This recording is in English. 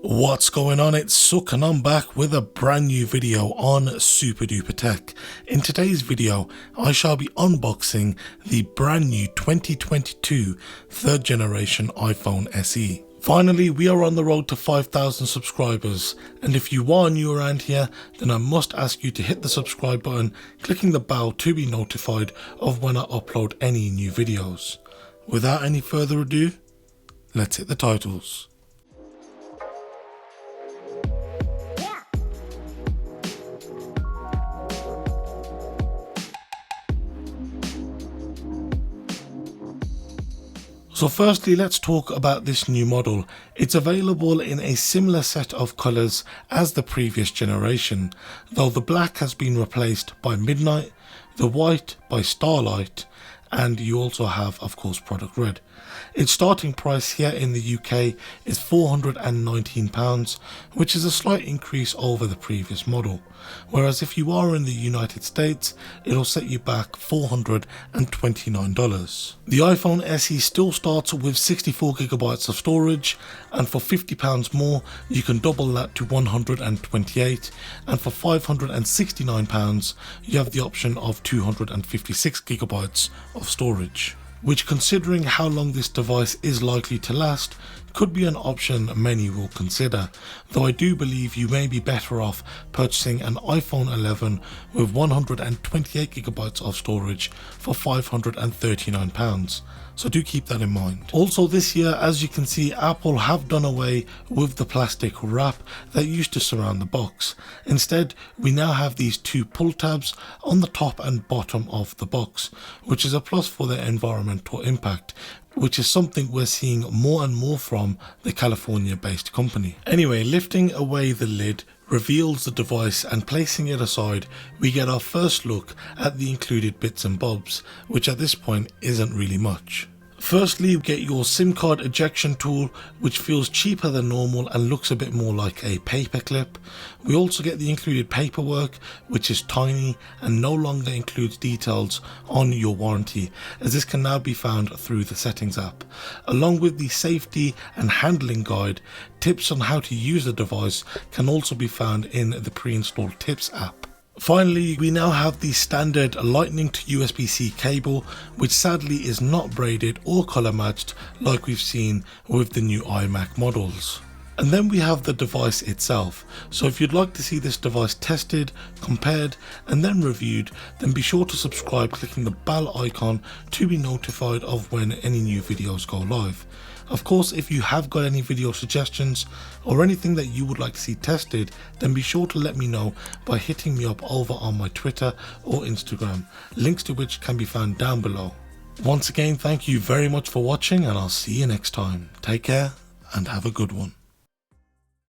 What's going on? It's Suk and I'm back with a brand new video on SuperDuprTech. In today's video, I shall be unboxing the brand new 2022 third generation iPhone SE. Finally, we are on the road to 5,000 subscribers, and if you are new around here, then I must ask you to hit the subscribe button, clicking the bell to be notified of when I upload any new videos. Without any further ado, let's hit the titles. So firstly, let's talk about this new model. It's available in a similar set of colours as the previous generation, though the black has been replaced by Midnight, the white by Starlight, and you also have, of course, product red. Its starting price here in the UK is £419, which is a slight increase over the previous model, whereas if you are in the United States, it'll set you back $429. The iPhone SE still starts with 64GB of storage, and for £50 more, you can double that to 128, and for £569, you have the option of 256GB of storage, which, considering how long this device is likely to last, could be an option many will consider, though I do believe you may be better off purchasing an iPhone 11 with 128GB of storage for £539, so do keep that in mind. Also this year, as you can see, Apple have done away with the plastic wrap that used to surround the box. Instead, we now have these two pull tabs on the top and bottom of the box, which is a plus for their environmental impact, which is something we're seeing more and more from the California-based company. Anyway, lifting away the lid reveals the device, and placing it aside, we get our first look at the included bits and bobs, which at this point isn't really much. Firstly, you get your SIM card ejection tool, which feels cheaper than normal and looks a bit more like a paper clip. We also get the included paperwork, which is tiny and no longer includes details on your warranty, as this can now be found through the settings app. Along with the safety and handling guide, tips on how to use the device can also be found in the pre-installed tips app. Finally, we now have the standard Lightning to USB-C cable, which sadly is not braided or color matched like we've seen with the new iMac models. And then we have the device itself, so if you'd like to see this device tested, compared and then reviewed, then be sure to subscribe clicking the bell icon to be notified of when any new videos go live. Of course, if you have got any video suggestions or anything that you would like to see tested, then be sure to let me know by hitting me up over on my Twitter or Instagram, links to which can be found down below. Once again, thank you very much for watching, and I'll see you next time. Take care and have a good one.